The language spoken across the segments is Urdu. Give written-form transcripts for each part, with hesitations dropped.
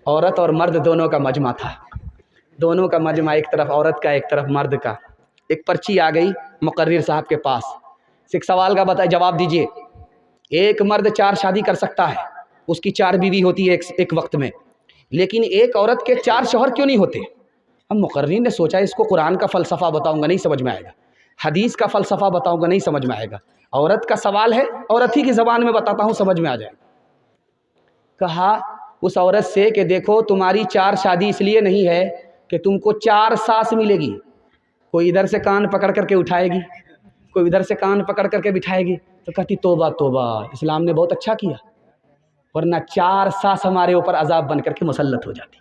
عورت اور مرد دونوں کا مجمع تھا، دونوں کا مجمع، ایک طرف عورت کا ایک طرف مرد کا۔ ایک پرچی آ گئی مقرر صاحب کے پاس، ایک سوال کا جواب دیجئے۔ ایک مرد 4 شادی کر سکتا ہے، اس کی 4 بیوی ہوتی ہے ایک وقت میں، لیکن ایک عورت کے 4 شوہر کیوں نہیں ہوتے؟ اب مقررین نے سوچا اس کو قرآن کا فلسفہ بتاؤں گا نہیں سمجھ میں آئے گا، حدیث کا فلسفہ بتاؤں گا نہیں سمجھ میں آئے گا، عورت کا سوال ہے، عورت ہی کی زبان میں بتاتا ہوں سمجھ میں آ جائے گا۔ کہا اس عورت سے کہ دیکھو تمہاری 4 شادی اس لیے نہیں ہے کہ تم کو 4 ساس ملے گی، کوئی ادھر سے کان پکڑ کر کے اٹھائے گی، کوئی ادھر سے کان پکڑ کر کے بٹھائے گی۔ تو کہتی توبہ توبہ، اسلام نے بہت اچھا کیا، ورنہ 4 ساس ہمارے اوپر عذاب بن کر کے مسلط ہو جاتی۔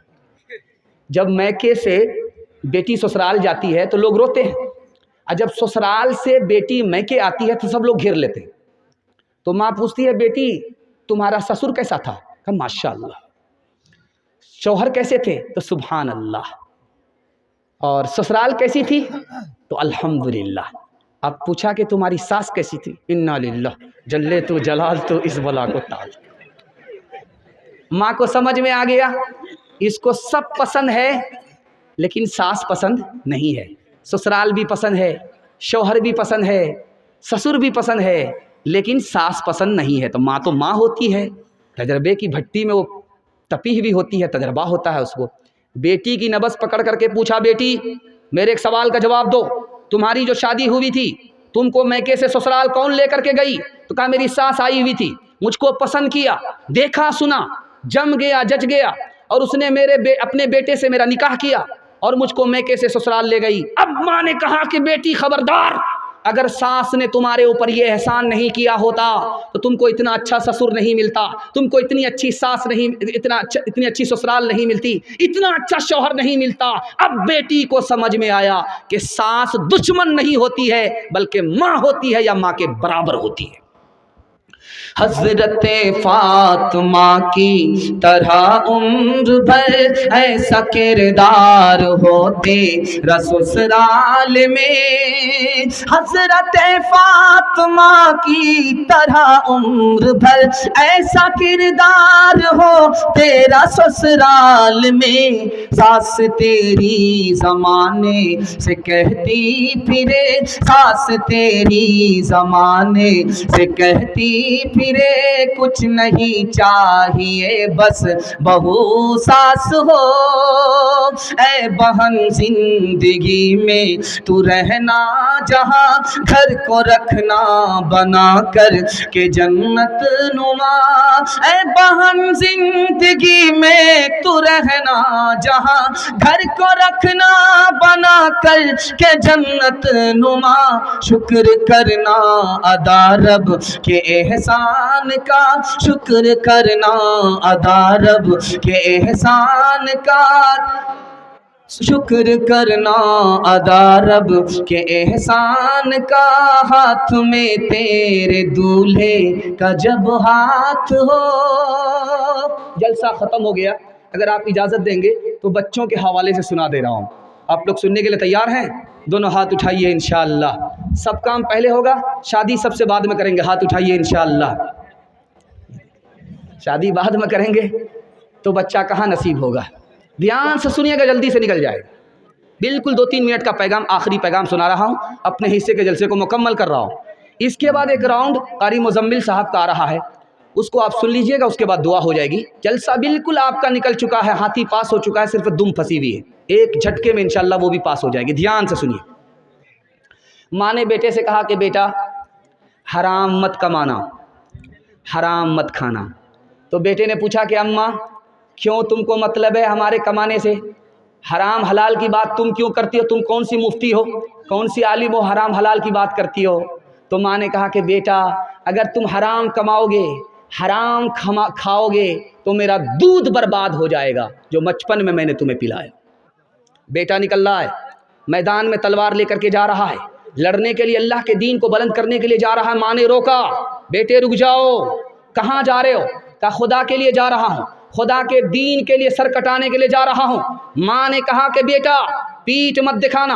جب میکے سے بیٹی سسرال جاتی ہے تو لوگ روتے ہیں، اور جب سسرال سے بیٹی میکے آتی ہے تو سب لوگ گھیر لیتے ہیں۔ تو ماں پوچھتی ہے بیٹی تمہارا سسر کیسا تھا؟ کہا ماشاء اللہ۔ شوہر کیسے تھے؟ تو سبحان اللہ۔ اور سسرال کیسی تھی؟ تو الحمدللہ۔ اب پوچھا کہ تمہاری ساس کیسی تھی؟ انا للہ جلے تو جلال تو اس بلا کو تال۔ ماں کو سمجھ میں آ گیا اس کو سب پسند ہے لیکن ساس پسند نہیں ہے، سسرال بھی پسند ہے، شوہر بھی پسند ہے، سسر بھی پسند ہے، لیکن ساس پسند نہیں ہے۔ تو ماں ہوتی ہے، تجربے کی بھٹی میں وہ تپی ہوئی ہوتی ہے، تجربہ ہوتا ہے اس کو۔ بیٹی کی نبض پکڑ کر کے پوچھا بیٹی میرے ایک سوال کا جواب دو، تمہاری جو شادی ہوئی تھی تم کو میکے سے سسرال کون لے کر کے گئی؟ تو کہا میری ساس آئی ہوئی تھی، مجھ کو پسند کیا، دیکھا سنا، جم گیا جج گیا، اور اس نے اپنے بیٹے سے میرا نکاح کیا اور مجھ کو میکے سے سسرال لے گئی۔ اب ماں نے کہا کہ بیٹی خبردار، اگر ساس نے تمہارے اوپر یہ احسان نہیں کیا ہوتا تو تم کو اتنا اچھا سسر نہیں ملتا، تم کو اتنی اچھی ساس نہیں، اتنی اچھی سسرال نہیں ملتی، اتنا اچھا شوہر نہیں ملتا۔ اب بیٹی کو سمجھ میں آیا کہ ساس دشمن نہیں ہوتی ہے بلکہ ماں ہوتی ہے یا ماں کے برابر ہوتی ہے۔ حضرت فاطمہ کی طرح عمر بھر ایسا کردار ہوتے سسرال میں، حضرت فاطمہ کی طرح عمر بھر ایسا کردار ہو تیرا سسرال میں، ساس تیری زمانے سے کہتی پھرے، ساس تیری زمانے سے کہتی پھرے کچھ نہیں چاہیے بس بہو ساس ہو، اے بہن زندگی میں تو رہنا جہاں، گھر کو رکھنا بنا کر کے جنت نما، اے بہن زندگی میں تو رہنا جہاں، گھر کو رکھنا بنا کر کے جنت نما، شکر کرنا ادا رب کے احسان کا، شکر کرنا ادا رب کے احسان کا، شکر کرنا ادا رب کے احسان کا، ہاتھ میں تیرے دولہے کا جب ہاتھ ہو۔ جلسہ ختم ہو گیا، اگر آپ اجازت دیں گے تو بچوں کے حوالے سے سنا دے رہا ہوں، آپ لوگ سننے کے لیے تیار ہیں؟ دونوں ہاتھ اٹھائیے انشاءاللہ، سب کام پہلے ہوگا، شادی سب سے بعد میں کریں گے، ہاتھ اٹھائیے انشاءاللہ۔ شادی بعد میں کریں گے تو بچہ کہاں نصیب ہوگا؟ دھیان سے سنیے گا، جلدی سے نکل جائے گا۔ بالکل 2-3 منٹ کا پیغام، آخری پیغام سنا رہا ہوں، اپنے حصے کے جلسے کو مکمل کر رہا ہوں۔ اس کے بعد ایک راؤنڈ قاری مزمل صاحب کا آ رہا ہے، اس کو آپ سن لیجئے گا، اس کے بعد دعا ہو جائے گی۔ جلسہ بالکل آپ کا نکل چکا ہے، ہاتھی پاس ہو چکا ہے، صرف دم پھنسی ہوئی ہے، ایک جھٹکے میں انشاءاللہ وہ بھی پاس ہو جائے گی۔ دھیان سے سنیے۔ ماں نے بیٹے سے کہا کہ بیٹا حرام مت کمانا، حرام مت کھانا۔ تو بیٹے نے پوچھا کہ اماں کیوں تم کو مطلب ہے ہمارے کمانے سے؟ حرام حلال کی بات تم کیوں کرتی ہو؟ تم کون سی مفتی ہو، کون سی عالم ہو، حرام حلال کی بات کرتی ہو؟ تو ماں نے کہا کہ بیٹا اگر تم حرام کماؤ گے، حرام کھاؤ گے تو میرا دودھ برباد ہو جائے گا جو بچپن میں میں نے تمہیں پلایا۔ بیٹا نکل رہا ہے میدان میں، تلوار لے کر کے جا رہا ہے، لڑنے کے لیے، اللہ کے دین کو بلند کرنے کے لیے جا رہا ہے۔ ماں نے روکا، بیٹے رک جاؤ، کہاں جا رہے ہو؟ کہا خدا کے لیے جا رہا ہوں، خدا کے دین کے لیے سر کٹانے کے لیے جا رہا ہوں۔ ماں نے کہا کہ بیٹا پیٹھ مت دکھانا،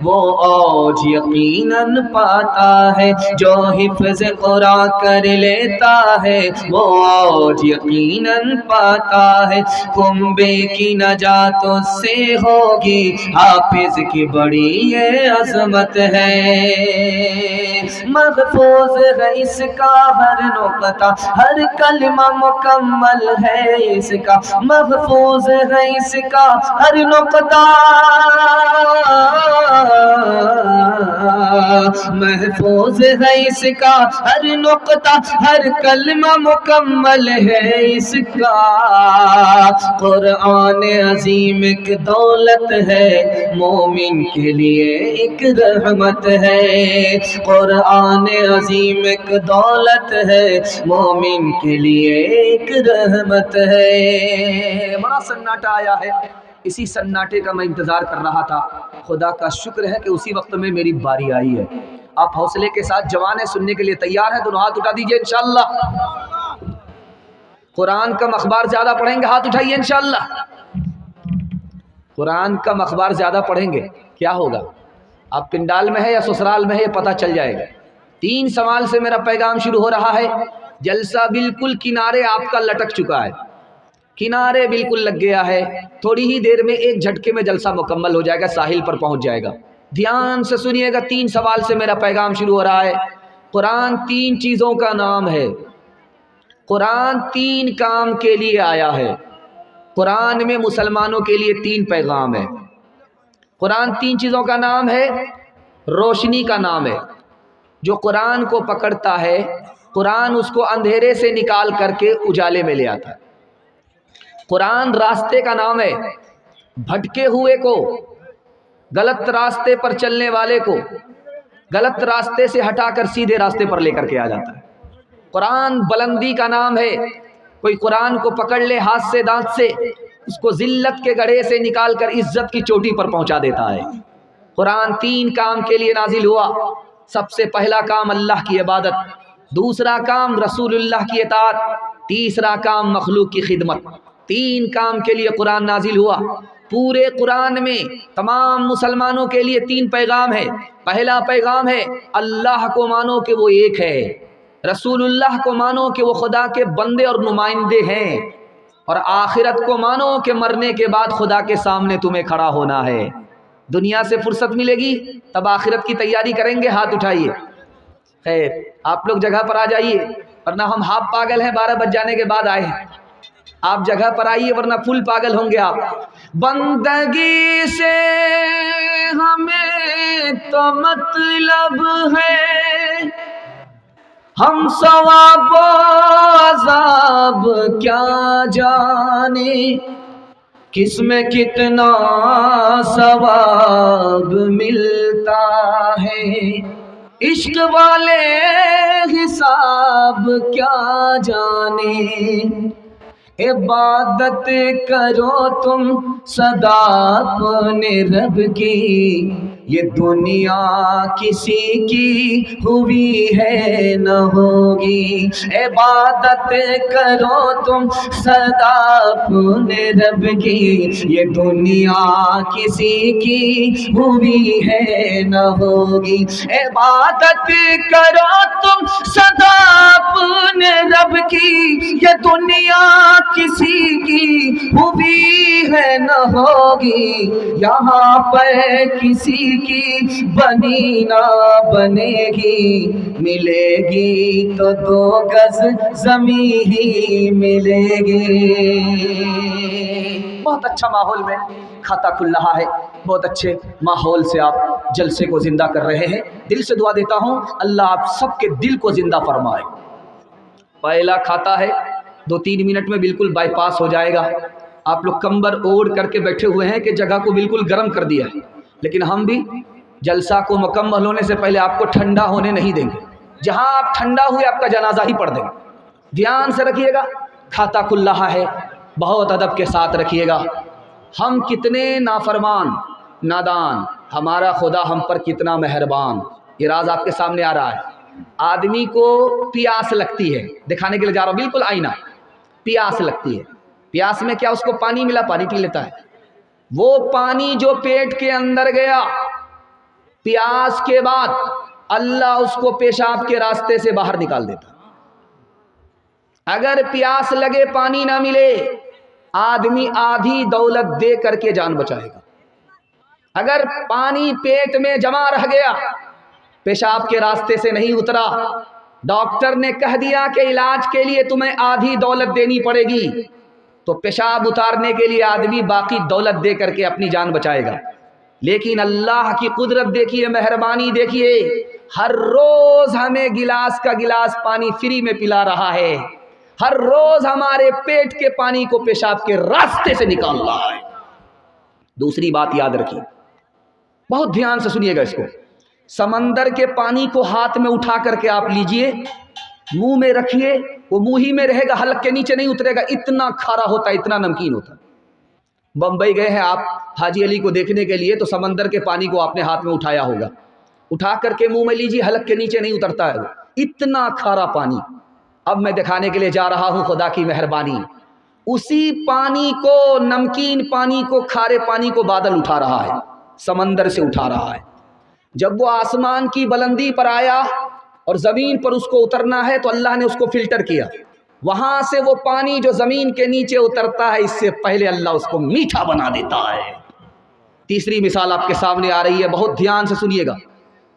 وہ اوج یقیناً پاتا ہے، جو حفظ قرآن کر لیتا ہے وہ اوج یقیناً پاتا ہے، کنبے کی نجات اس سے ہوگی، حافظ کی بڑی یہ عظمت ہے، محفوظ ہے اس کا ہر نقطہ، ہر کلمہ مکمل ہے اس کا، محفوظ ہے اس کا ہر نقطہ، محفوظ ہے اس کا ہر نقطہ، ہر کلمہ مکمل ہے اس کا، قرآن عظیم ایک دولت ہے، مومن کے لیے ایک رحمت ہے، قرآن عظیم ایک دولت ہے، مومن کے لیے ایک رحمت ہے۔ بڑا سناٹا آیا ہے، اسی سناٹے کا میں انتظار کر رہا تھا، خدا کا شکر ہے کہ اسی وقت میں میری باری آئی ہے۔ آپ حوصلے کے ساتھ جوان ہیں، سننے کے لیے تیار ہیں؟ دونوں ہاتھ اٹھا دیجئے انشاءاللہ۔ قرآن کا مخبار زیادہ پڑھیں گے، ہاتھ اٹھائیے انشاءاللہ۔ قرآن کا مخبار زیادہ پڑھیں گے کیا ہوگا؟ آپ پنڈال میں ہے یا سسرال میں ہے یہ پتہ چل جائے گا۔ 3 سوال سے میرا پیغام شروع ہو رہا ہے، جلسہ بالکل کنارے آپ کا لٹک چکا ہے، کنارے بالکل لگ گیا ہے، تھوڑی ہی دیر میں ایک جھٹکے میں جلسہ مکمل ہو جائے گا، ساحل پر پہنچ جائے گا۔ دھیان سے سنیے گا، 3 سوال سے میرا پیغام شروع ہو رہا ہے۔ قرآن 3 چیزوں کا نام ہے، قرآن 3 کام کے لیے آیا ہے، قرآن میں مسلمانوں کے لیے 3 پیغام ہے۔ قرآن 3 چیزوں کا نام ہے، روشنی کا نام ہے، جو قرآن کو پکڑتا ہے قرآن اس کو اندھیرے سے نکال کر کے اجالے میں لے آتا ہے۔ قرآن راستے کا نام ہے، بھٹکے ہوئے کو، غلط راستے پر چلنے والے کو غلط راستے سے ہٹا کر سیدھے راستے پر لے کر کے آ جاتا ہے۔ قرآن بلندی کا نام ہے، کوئی قرآن کو پکڑ لے ہاتھ سے دانت سے، اس کو ذلت کے گڑھے سے نکال کر عزت کی چوٹی پر پہنچا دیتا ہے۔ قرآن 3 کام کے لیے نازل ہوا۔ سب سے پہلا کام اللہ کی عبادت، دوسرا کام رسول اللہ کی اطاعت، تیسرا کام مخلوق کی خدمت۔ 3 کام کے لیے قرآن نازل ہوا۔ پورے قرآن میں تمام مسلمانوں کے لیے 3 پیغام ہے۔ پہلا پیغام ہے اللہ کو مانو کہ وہ ایک ہے، رسول اللہ کو مانو کہ وہ خدا کے بندے اور نمائندے ہیں، اور آخرت کو مانو کہ مرنے کے بعد خدا کے سامنے تمہیں کھڑا ہونا ہے۔ دنیا سے فرصت ملے گی تب آخرت کی تیاری کریں گے، ہاتھ اٹھائیے۔ خیر آپ لوگ جگہ پر آ جائیے ورنہ ہم ہاف پاگل ہیں، 12 بج جانے کے بعد آئے ہیں۔ آپ جگہ پر آئیے ورنہ فل پاگل ہوں گے آپ۔ بندگی سے ہمیں تو مطلب ہے، ہم ثواب و عذاب کیا جانے، کس میں کتنا ثواب ملتا ہے، عشق والے حساب کیا جانے، عبادت کرو تم سدا اپنے رب کی، یہ دنیا کسی کی ہوئی ہے نہ ہوگی، عبادت کرو تم سدا اپنے رب کی، یہ دنیا کسی کی ہوئی ہے نہ ہوگی، عبادت کرو تم سدا اپنے رب کی، یہ دنیا کسی کی ہوئی ہے نہ ہوگی، یہاں پر کسی کی بنی نہ بنے گی، ملے گی تو 2 گز زمین ہی ملے گی۔ بہت اچھا ماحول میں کھاتا کھل رہا ہے، بہت اچھے ماحول سے آپ جلسے کو زندہ کر رہے ہیں۔ دل سے دعا دیتا ہوں اللہ آپ سب کے دل کو زندہ فرمائے۔ پہلا کھاتا ہے 2-3 منٹ میں بالکل بائی پاس ہو جائے گا۔ آپ لوگ کمبر اوڑھ کر کے بیٹھے ہوئے ہیں کہ جگہ کو بالکل گرم کر دیا ہے، لیکن ہم بھی جلسہ کو مکمل ہونے سے پہلے آپ کو ٹھنڈا ہونے نہیں دیں گے۔ جہاں آپ ٹھنڈا ہوئے آپ کا جنازہ ہی پڑھ دیں گے۔ دھیان سے رکھیے گا، کھاتا کھل رہا ہے، بہت ادب کے ساتھ رکھیے گا۔ ہم کتنے نافرمان نادان، ہمارا خدا ہم پر کتنا مہربان، یہ راز آپ کے سامنے آ رہا ہے۔ آدمی کو پیاس لگتی ہے، دکھانے کے لیے جا رہا ہوں، بالکل آئینہ، پیاس لگتی ہے، پیاس میں کیا اس کو پانی ملا، پانی پی لیتا ہے۔ وہ پانی جو پیٹ کے اندر گیا پیاس کے بعد اللہ اس کو پیشاب کے راستے سے باہر نکال دیتا. اگر پیاس لگے پانی نہ ملے آدمی آدھی دولت دے کر کے جان بچائے گا. اگر پانی پیٹ میں جمع رہ گیا پیشاب کے راستے سے نہیں اترا ڈاکٹر نے کہہ دیا کہ علاج کے لیے تمہیں آدھی دولت دینی پڑے گی تو پیشاب اتارنے کے لیے آدمی باقی دولت دے کر کے اپنی جان بچائے گا. لیکن اللہ کی قدرت دیکھیے, مہربانی دیکھیے, ہر روز ہمیں گلاس کا گلاس پانی فری میں پلا رہا ہے. ہر روز ہمارے پیٹ کے پانی کو پیشاب کے راستے سے نکال رہا ہے. دوسری بات یاد رکھیے, بہت دھیان سے سنیے گا اس کو. سمندر کے پانی کو ہاتھ میں اٹھا کر کے آپ لیجئے, منہ میں رکھیے, وہ منہ ہی میں رہے گا, حلق کے نیچے نہیں اترے گا. اتنا کھارا ہوتا ہے, اتنا نمکین ہوتا ہے. بمبئی گئے ہیں آپ حاجی علی کو دیکھنے کے لیے تو سمندر کے پانی کو آپ نے ہاتھ میں اٹھایا ہوگا, اٹھا کر کے منہ میں لیجیے, حلق کے نیچے نہیں اترتا ہے, اتنا کھارا پانی. اب میں دکھانے کے لیے جا رہا ہوں خدا کی مہربانی, اسی پانی کو, نمکین پانی کو, کھارے پانی کو بادل اٹھا رہا ہے, سمندر سے اٹھا رہا ہے. جب وہ آسمان کی بلندی پر آیا اور زمین پر اس کو اترنا ہے تو اللہ نے اس کو فلٹر کیا. وہاں سے وہ پانی جو زمین کے نیچے اترتا ہے اس سے پہلے اللہ اس کو میٹھا بنا دیتا ہے. تیسری مثال آپ کے سامنے آ رہی ہے, بہت دھیان سے سنیے گا.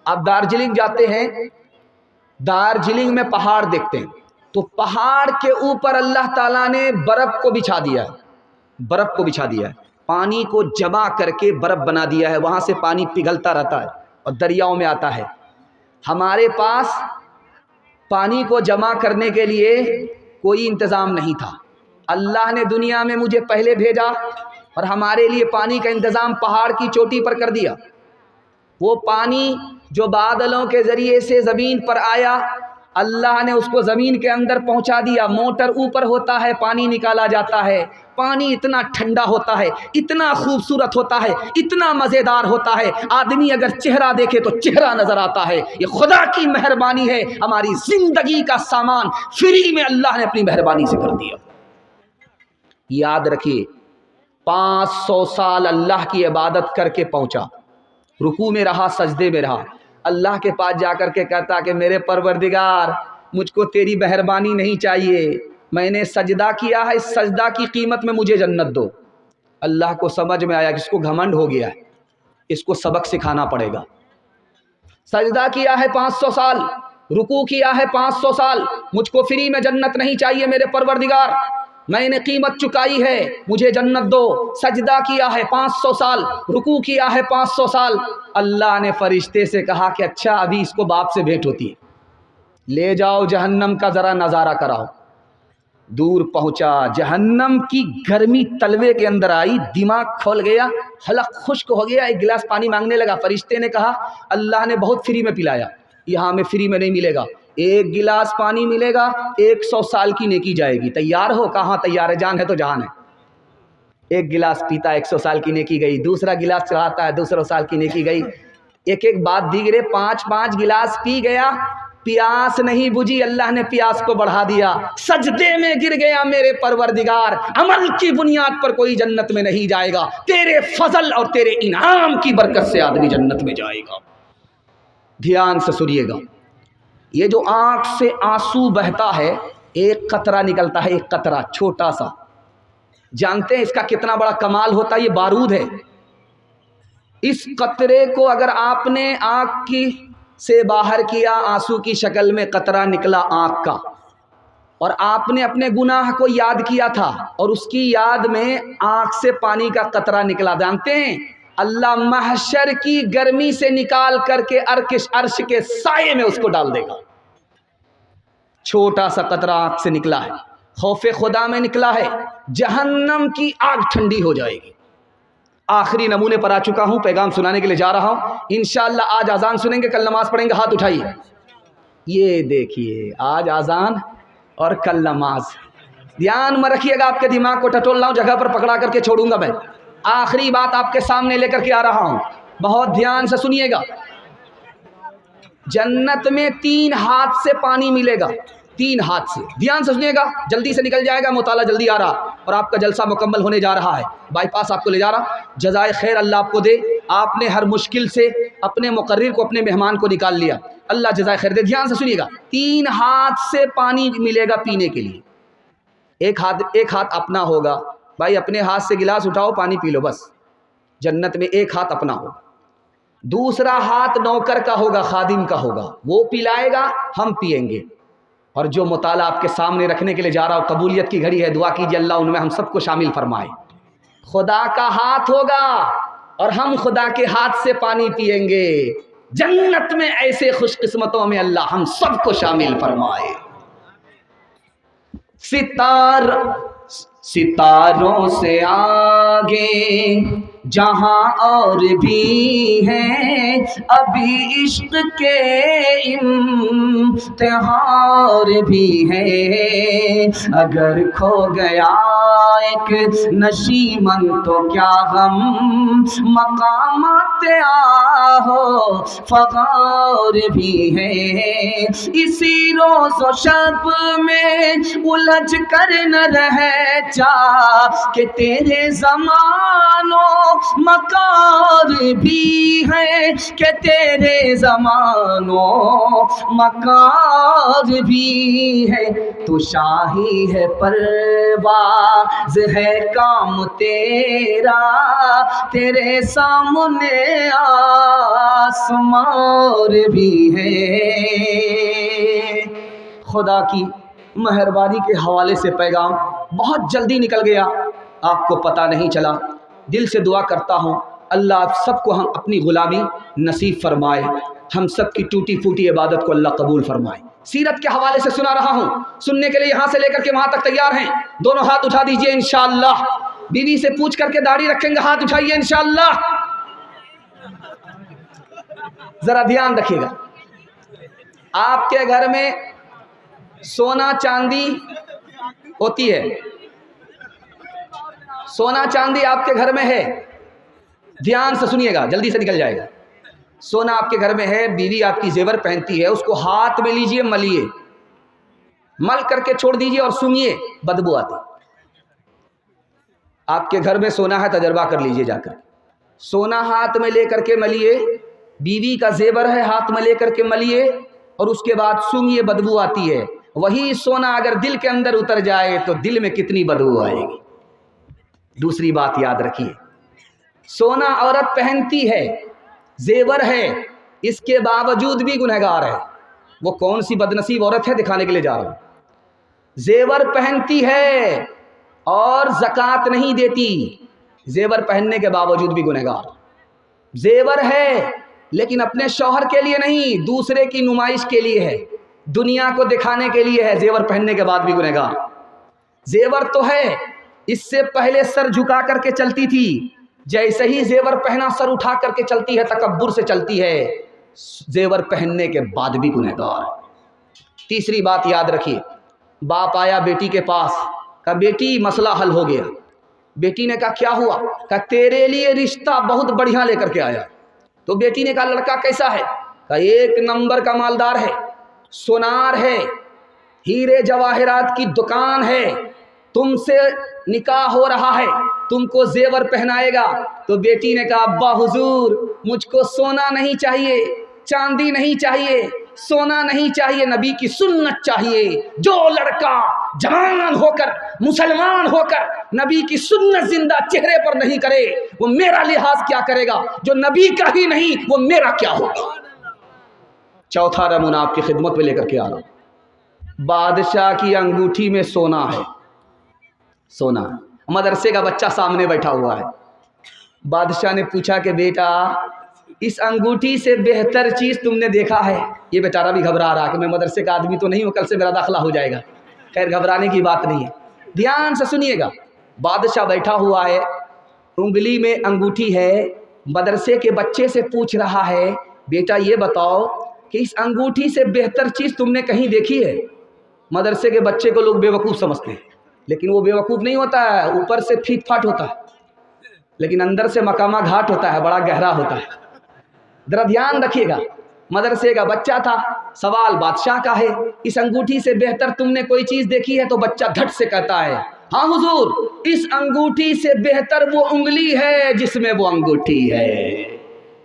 آپ دارجلنگ جاتے ہیں, دارجلنگ میں پہاڑ دیکھتے ہیں تو پہاڑ کے اوپر اللہ تعالیٰ نے برف کو بچھا دیا ہے, برف کو بچھا دیا ہے, پانی کو جمع کر کے برف بنا دیا ہے. وہاں سے پانی پگھلتا رہتا ہے اور دریاؤں میں آتا ہے. ہمارے پاس پانی کو جمع کرنے کے لیے کوئی انتظام نہیں تھا. اللہ نے دنیا میں مجھے پہلے بھیجا اور ہمارے لیے پانی کا انتظام پہاڑ کی چوٹی پر کر دیا. وہ پانی جو بادلوں کے ذریعے سے زمین پر آیا اللہ نے اس کو زمین کے اندر پہنچا دیا. موٹر اوپر ہوتا ہے, پانی نکالا جاتا ہے. پانی اتنا ٹھنڈا ہوتا ہے, اتنا خوبصورت ہوتا ہے, اتنا مزیدار ہوتا ہے, آدمی اگر چہرہ دیکھے تو چہرہ نظر آتا ہے. یہ خدا کی مہربانی ہے, ہماری زندگی کا سامان فری میں اللہ نے اپنی مہربانی سے کر دیا. یاد رکھیے 500 سال اللہ کی عبادت کر کے پہنچا, رکوع میں رہا, سجدے میں رہا, اللہ کے پاس جا کر کے کہتا کہ میرے پروردگار مجھ کو تیری مہربانی نہیں چاہیے, میں نے سجدہ کیا ہے, اس سجدہ کی قیمت میں مجھے جنت دو. اللہ کو سمجھ میں آیا کہ اس کو گھمنڈ ہو گیا ہے, اس کو سبق سکھانا پڑے گا. سجدہ کیا ہے 500 سال, رکوع کیا ہے 500 سال, مجھ کو فری میں جنت نہیں چاہیے میرے پروردگار, میں نے قیمت چکائی ہے, مجھے جنت دو. سجدہ کیا ہے 500 سال, رکوع کیا ہے 500 سال. اللہ نے فرشتے سے کہا کہ اچھا ابھی اس کو باپ سے بھیٹ ہوتی ہے, لے جاؤ جہنم کا ذرا نظارہ کراؤ. دور پہنچا, جہنم کی گرمی تلوے کے اندر آئی, دماغ کھول گیا, حلق خشک ہو گیا, ایک گلاس پانی مانگنے لگا. فرشتے نے کہا اللہ نے بہت فری میں پلایا, یہاں میں فری میں نہیں ملے گا, ایک گلاس پانی ملے گا 100 سال کی نیکی جائے گی. تیار ہو؟ کہاں تیار ہے, جان ہے تو جہان ہے. ایک گلاس پیتا 100 سال کی نیکی گئی, دوسرا گلاس چڑھاتا ہے 200 سال کی نیکی گئی. ایک ایک بات دیگرے 5 گلاس پی گیا, پیاس نہیں بجھی, اللہ نے پیاس کو بڑھا دیا. سجدے میں گر گیا, میرے پروردگار عمل کی بنیاد پر کوئی جنت میں نہیں جائے گا, تیرے فضل اور تیرے انعام کی برکت سے آدمی جنت میں جائے گا. دھیان سے سنیے گا, یہ جو آنکھ سے آنسو بہتا ہے, ایک قطرہ نکلتا ہے, ایک قطرہ چھوٹا سا, جانتے ہیں اس کا کتنا بڑا کمال ہوتا ہے؟ یہ بارود ہے. اس قطرے کو اگر آپ نے آنکھ کی سے باہر کیا, آنسو کی شکل میں قطرہ نکلا آنکھ کا, اور آپ نے اپنے گناہ کو یاد کیا تھا اور اس کی یاد میں آنکھ سے پانی کا قطرہ نکلا, جانتے ہیں اللہ محشر کی گرمی سے نکال کر کے عرش کے سائے میں اس کو ڈال دے گا. چھوٹا سا قطرہ آنکھ سے نکلا ہے, خوف خدا میں نکلا ہے, جہنم کی آگ ٹھنڈی ہو جائے گی. آخری نمونے پر آ چکا ہوں, پیغام سنانے کے لیے جا رہا ہوں. انشاءاللہ آج اذان سنیں گے, کل نماز پڑھیں گے. ہاتھ اٹھائیے. یہ دیکھیے آج اذان اور کل نماز, دھیان میں رکھیے گا. آپ کے دماغ کو ٹٹول رہا ہوں, جگہ پر پکڑا کر کے چھوڑوں گا. میں آخری بات آپ کے سامنے لے کر کے آ رہا ہوں, بہت دھیان سے سنیے گا. جنت میں 3 ہاتھ سے پانی ملے گا, 3 ہاتھ سے. دھیان سے سنیے گا, جلدی سے نکل جائے گا, مطالعہ جلدی آ رہا. اور آپ کا جلسہ مکمل ہونے جا رہا ہے، بائی پاس آپ کو لے جا رہا، جزائے خیر اللہ آپ کو دے، آپ نے ہر مشکل سے اپنے مقرر کو اپنے مہمان کو نکال لیا، اللہ جزائے خیر دے۔ دھیان سے سنیے گا، 3 ہاتھ سے پانی ملے گا پینے کے لیے، ایک ہاتھ اپنا ہوگا، بھائی اپنے ہاتھ سے گلاس اٹھاؤ پانی پی لو، بس جنت میں ایک ہاتھ اپنا ہوگا، دوسرا ہاتھ نوکر کا ہوگا، خادم کا ہوگا، وہ پلائے گا ہم پئیں گے، اور جو مطالعہ آپ کے سامنے رکھنے کے لیے جا رہا ہوں قبولیت کی گھڑی ہے، دعا کیجیے اللہ ان میں ہم سب کو شامل فرمائے۔ خدا کا ہاتھ ہوگا اور ہم خدا کے ہاتھ سے پانی پئیں گے، جنت میں ایسے خوش قسمتوں میں اللہ ہم سب کو شامل فرمائے۔ ستاروں سے آگے جہاں اور بھی ہیں ابھی عشق کے امتحان بھی ہیں، اگر کھو گیا ایک نشیمن تو کیا غم، مقامات آہو فغار بھی ہیں، اسی روز و شب میں الجھ کر نہ رہ جا کہ تیرے زمان و مکار بھی ہے، کہ تیرے زمان و مکار بھی ہے، تو شاہی ہے پرواز ہے کام تیرا، تیرے سامنے آسمان بھی ہے۔ خدا کی مہربانی کے حوالے سے پیغام بہت جلدی نکل گیا، آپ کو پتہ نہیں چلا۔ دل سے دعا کرتا ہوں اللہ آپ سب کو ہم اپنی غلامی نصیب فرمائے، ہم سب کی ٹوٹی پھوٹی عبادت کو اللہ قبول فرمائے۔ سیرت کے حوالے سے سنا رہا ہوں، سننے کے لیے یہاں سے لے کر کے وہاں تک تیار ہیں؟ دونوں ہاتھ اٹھا دیجئے انشاءاللہ۔ بیوی سے پوچھ کر کے داڑھی رکھیں گے، ہاتھ اٹھائیے انشاءاللہ۔ ذرا دھیان رکھیے گا، آپ کے گھر میں سونا چاندی ہوتی ہے، سونا چاندی آپ کے گھر میں ہے، دھیان سے سنیے گا جلدی سے نکل جائے گا۔ سونا آپ کے گھر میں ہے، بیوی آپ کی زیور پہنتی ہے، اس کو ہاتھ میں لیجئے، ملیے، مل کر کے چھوڑ دیجئے اور سنیے، بدبو آتی۔ آپ کے گھر میں سونا ہے، تجربہ کر لیجئے جا کر، سونا ہاتھ میں لے کر کے ملیے، بیوی کا زیور ہے ہاتھ میں لے کر کے ملیے، اور اس کے بعد سنیے بدبو آتی ہے۔ وہی سونا اگر دل کے اندر اتر جائے تو دل میں کتنی بدبو آئے گی۔ دوسری بات یاد رکھیے، سونا عورت پہنتی ہے، زیور ہے، اس کے باوجود بھی گنہگار ہے۔ وہ کون سی بدنصیب عورت ہے دکھانے کے لیے جا رہا ہوں۔ زیور پہنتی ہے اور زکوٰۃ نہیں دیتی، زیور پہننے کے باوجود بھی گنہگار۔ زیور ہے لیکن اپنے شوہر کے لیے نہیں، دوسرے کی نمائش کے لیے ہے، دنیا کو دکھانے کے لیے ہے، زیور پہننے کے بعد بھی گنہگار۔ زیور تو ہے، اس سے پہلے سر جھکا کر کے چلتی تھی، جیسے ہی زیور پہنا سر اٹھا کر کے چلتی ہے، تکبر سے چلتی ہے، زیور پہننے کے بعد بھی گنہگار۔ تیسری بات یاد رکھیے، باپ آیا بیٹی کے پاس، کہا بیٹی مسئلہ حل ہو گیا۔ بیٹی نے کہا کیا ہوا؟ کہا تیرے لیے رشتہ بہت بڑھیا لے کر کے آیا۔ تو بیٹی نے کہا لڑکا کیسا ہے؟ کہا 1 نمبر کا مالدار ہے، سونار ہے، ہیرے جواہرات کی دکان ہے، تم سے نکاح ہو رہا ہے، تم کو زیور پہنائے گا۔ تو بیٹی نے کہا ابا حضور مجھ کو سونا نہیں چاہیے، چاندی نہیں چاہیے، سونا نہیں چاہیے، نبی کی سنت چاہیے۔ جو لڑکا جوان ہو کر مسلمان ہو کر نبی کی سنت زندہ چہرے پر نہیں کرے وہ میرا لحاظ کیا کرے گا، جو نبی کا ہی نہیں وہ میرا کیا ہوگا۔ چوتھا نمونہ آپ کی خدمت میں لے کر کے آ رہا ہوں، بادشاہ کی انگوٹھی میں سونا ہے، سونا، مدرسے کا بچہ سامنے بیٹھا ہوا ہے۔ بادشاہ نے پوچھا کہ بیٹا اس انگوٹھی سے بہتر چیز تم نے دیکھا ہے؟ یہ بیچارہ بھی گھبرا رہا کہ میں مدرسے کا آدمی تو نہیں ہوں، کل سے میرا داخلہ ہو جائے گا۔ خیر گھبرانے کی بات نہیں ہے، دھیان سے سنیے گا۔ بادشاہ بیٹھا ہوا ہے، انگلی میں انگوٹھی ہے، مدرسے کے بچے سے پوچھ رہا ہے بیٹا یہ بتاؤ کہ اس انگوٹھی سے بہتر چیز تم نے کہیں دیکھی ہے؟ مدرسے کے بچے کو لوگ بیوقوف سمجھتے ہیں، لیکن وہ بیوقوف نہیں ہوتا ہے، اوپر سے پھیٹ پھاٹ ہوتا ہے لیکن اندر سے مقامہ گھاٹ ہوتا ہے، بڑا گہرا ہوتا ہے۔ ذرا دھیان رکھیے گا، مدرسے کا بچہ تھا، سوال بادشاہ کا ہے، اس انگوٹھی سے بہتر تم نے کوئی چیز دیکھی ہے؟ تو بچہ دھٹ سے کہتا ہے ہاں حضور اس انگوٹھی سے بہتر وہ انگلی ہے جس میں وہ انگوٹھی ہے۔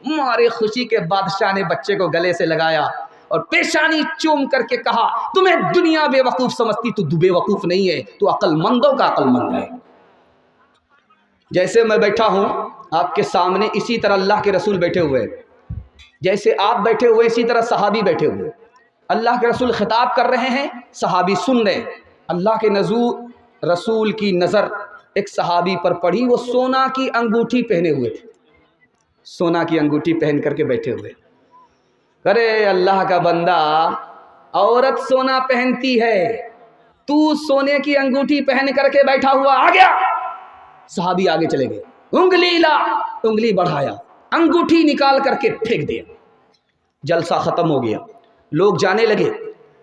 مارے خوشی کے بادشاہ نے بچے کو گلے سے لگایا اور پیشانی چوم کر کے کہا تمہیں دنیا بے وقوف سمجھتی، تو بے وقوف نہیں ہے، تو عقل مندوں کا عقل مند ہے۔ جیسے میں بیٹھا ہوں آپ کے سامنے، اسی طرح اللہ کے رسول بیٹھے ہوئے، جیسے آپ بیٹھے ہوئے اسی طرح صحابی بیٹھے ہوئے، اللہ کے رسول خطاب کر رہے ہیں، صحابی سن رہے۔ اللہ کے رسول کی نظر ایک صحابی پر پڑی، وہ سونا کی انگوٹھی پہنے ہوئے تھے، سونا کی انگوٹھی پہن کر کے بیٹھے ہوئے۔ ارے اللہ کا بندہ، عورت سونا پہنتی ہے، تو سونے کی انگوٹھی پہن کر کے بیٹھا ہوا، آ گیا۔ صحابی آگے چلے گئے، انگلی لا، انگلی بڑھایا، انگوٹھی نکال کر کے پھینک دیا۔ جلسہ ختم ہو گیا، لوگ جانے لگے،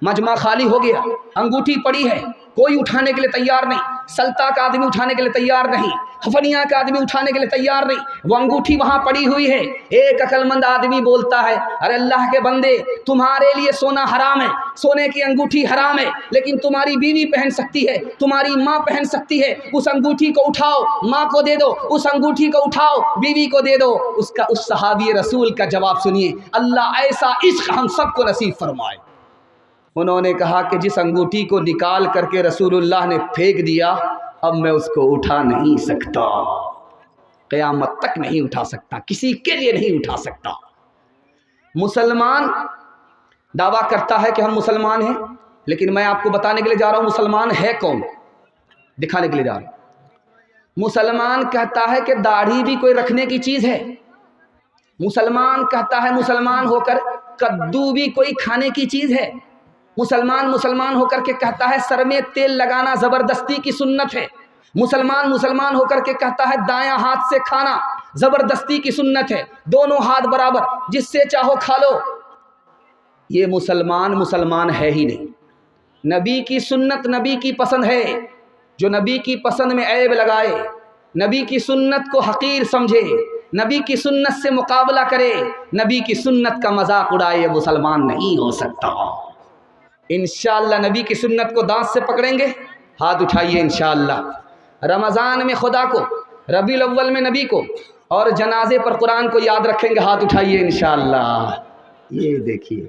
مجمع خالی ہو گیا، انگوٹھی پڑی ہے، کوئی اٹھانے کے لیے تیار نہیں، سلطہ کا آدمی اٹھانے کے لیے تیار نہیں، حفنیہ کا آدمی اٹھانے کے لیے تیار نہیں، وہ انگوٹھی وہاں پڑی ہوئی ہے۔ ایک عقل مند آدمی بولتا ہے ارے اللہ کے بندے، تمہارے لیے سونا حرام ہے، سونے کی انگوٹھی حرام ہے، لیکن تمہاری بیوی پہن سکتی ہے، تمہاری ماں پہن سکتی ہے، اس انگوٹھی کو اٹھاؤ، ماں کو دے دو، اس انگوٹھی کو اٹھاؤ، بیوی کو دے دو۔ اس صحابی رسول کا جواب سنیے، اللہ ایسا عشق ہم سب کو نصیب فرمائے۔ انہوں نے کہا کہ جس انگوٹھی کو نکال کر کے رسول اللہ نے پھینک دیا، اب میں اس کو اٹھا نہیں سکتا، قیامت تک نہیں اٹھا سکتا، کسی کے لیے نہیں اٹھا سکتا۔ مسلمان دعویٰ کرتا ہے کہ ہم مسلمان ہیں، لیکن میں آپ کو بتانے کے لیے جا رہا ہوں مسلمان ہے کون، دکھانے کے لیے جا رہا ہوں۔ مسلمان کہتا ہے کہ داڑھی بھی کوئی رکھنے کی چیز ہے، مسلمان کہتا ہے مسلمان ہو کر کدو بھی کوئی کھانے کی چیز ہے، مسلمان ہو کر کے کہتا ہے سر میں تیل لگانا زبردستی کی سنت ہے، مسلمان ہو کر کے کہتا ہے دایاں ہاتھ سے کھانا زبردستی کی سنت ہے، دونوں ہاتھ برابر، جس سے چاہو کھا لو۔ یہ مسلمان ہے ہی نہیں۔ نبی کی سنت نبی کی پسند ہے، جو نبی کی پسند میں عیب لگائے، نبی کی سنت کو حقیر سمجھے، نبی کی سنت سے مقابلہ کرے، نبی کی سنت کا مذاق اڑائے، یہ مسلمان نہیں ہو سکتا۔ انشاءاللہ نبی کی سنت کو دانت سے پکڑیں گے، ہاتھ اٹھائیے انشاءاللہ۔ رمضان میں خدا کو، ربیع الاول میں نبی کو، اور جنازے پر قرآن کو یاد رکھیں گے، ہاتھ اٹھائیے انشاءاللہ۔ یہ دیکھیے،